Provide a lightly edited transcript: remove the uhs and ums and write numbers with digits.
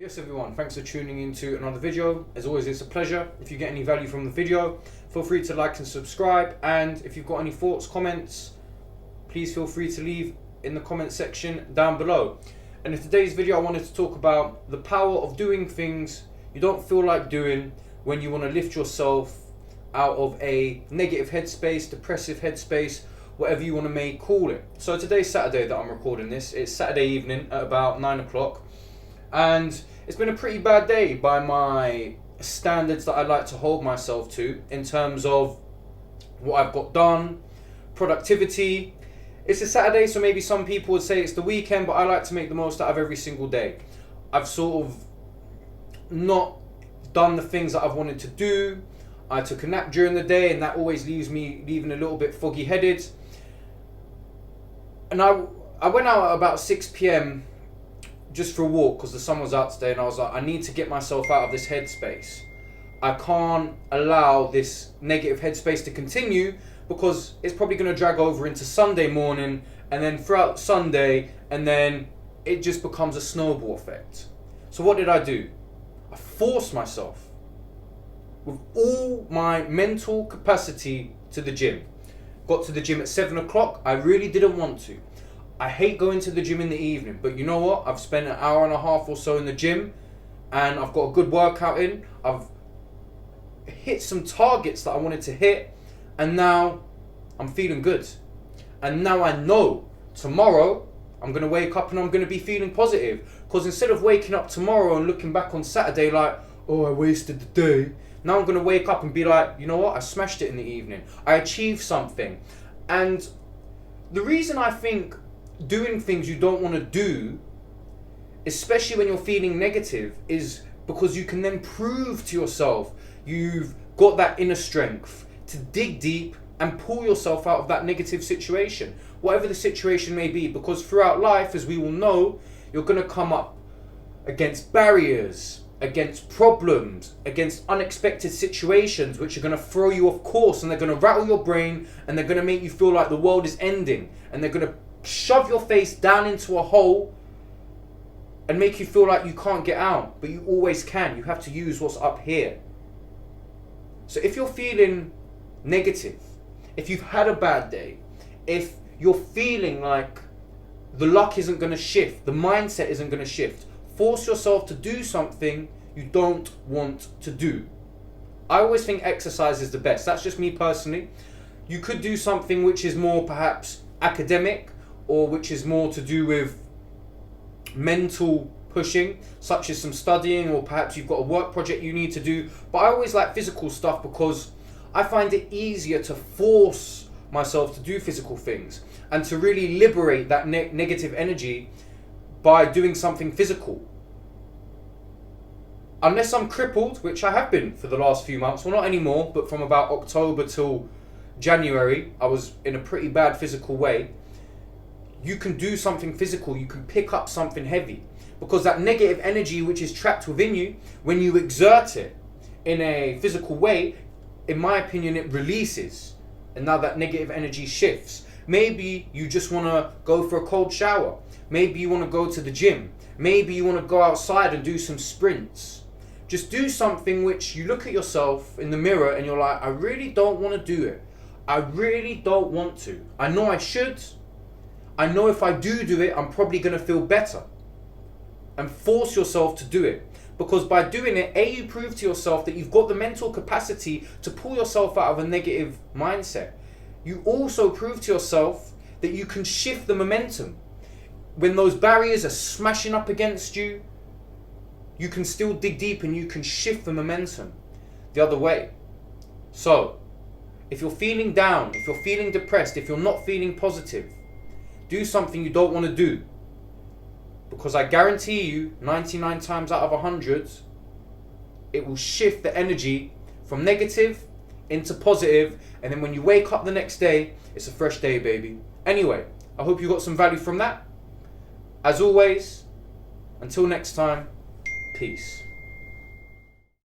Yes everyone, thanks for tuning into another video. As always, it's a pleasure. If you get any value from the video, feel free to like and subscribe, and if you've got any thoughts, comments, please feel free to leave in the comment section down below. And in today's video I wanted to talk about the power of doing things you don't feel like doing when you want to lift yourself out of a negative headspace, depressive headspace, whatever you want to may call it. So today's Saturday that I'm recording this. It's Saturday evening at about 9 o'clock. And it's been a pretty bad day by my standards that I like to hold myself to in terms of what I've got done, productivity. It's a Saturday, so maybe some people would say it's the weekend, but I like to make the most out of every single day. I've sort of not done the things that I've wanted to do. I took a nap during the day, and that always leaves me leaving a little bit foggy headed. And I went out at about 6 p.m. just for a walk because the sun was out today, and I was like, I need to get myself out of this headspace. I can't allow this negative headspace to continue because it's probably going to drag over into Sunday morning, and then throughout Sunday, and then it just becomes a snowball effect. So what did I do? I forced myself with all my mental capacity to the gym. Got to the gym at 7 o'clock. I really didn't want to. I hate going to the gym in the evening, but you know what? I've spent an hour and a half or so in the gym, and I've got a good workout in. I've hit some targets that I wanted to hit, and now I'm feeling good. And now I know tomorrow I'm going to wake up and I'm going to be feeling positive. Because instead of waking up tomorrow and looking back on Saturday like, oh, I wasted the day, now I'm going to wake up and be like, you know what? I smashed it in the evening. I achieved something. And the reason I think doing things you don't want to do, especially when you're feeling negative, is because you can then prove to yourself you've got that inner strength to dig deep and pull yourself out of that negative situation, whatever the situation may be. Because throughout life, as we all know, you're going to come up against barriers, against problems, against unexpected situations which are going to throw you off course, and they're going to rattle your brain, and they're going to make you feel like the world is ending, and they're going to shove your face down into a hole and make you feel like you can't get out, but you always can. You have to use what's up here. So if you're feeling negative, if you've had a bad day, if you're feeling like the luck isn't going to shift, the mindset isn't going to shift, force yourself to do something you don't want to do. I always think exercise is the best. That's just me personally. You could do something which is more perhaps academic, or which is more to do with mental pushing, such as some studying, or perhaps you've got a work project you need to do. But I always like physical stuff because I find it easier to force myself to do physical things and to really liberate that negative energy by doing something physical. Unless I'm crippled, which I have been for the last few months, well, not anymore, but from about October till January, I was in a pretty bad physical way. You can do something physical, you can pick up something heavy, because that negative energy which is trapped within you, when you exert it in a physical way, in my opinion, it releases, and now that negative energy shifts. Maybe you just want to go for a cold shower, maybe you want to go to the gym, maybe you want to go outside and do some sprints. Just do something which you look at yourself in the mirror and you're like, I really don't want to do it. I really don't want to. I know I should. I know if I do it, I'm probably going to feel better. And force yourself to do it. Because by doing it, A, you prove to yourself that you've got the mental capacity to pull yourself out of a negative mindset. You also prove to yourself that you can shift the momentum. When those barriers are smashing up against you, you can still dig deep and you can shift the momentum the other way. So, if you're feeling down, if you're feeling depressed, if you're not feeling positive, do something you don't want to do. Because I guarantee you, 99 times out of 100, it will shift the energy from negative into positive, and then when you wake up the next day, it's a fresh day, baby. Anyway, I hope you got some value from that. As always, until next time, peace.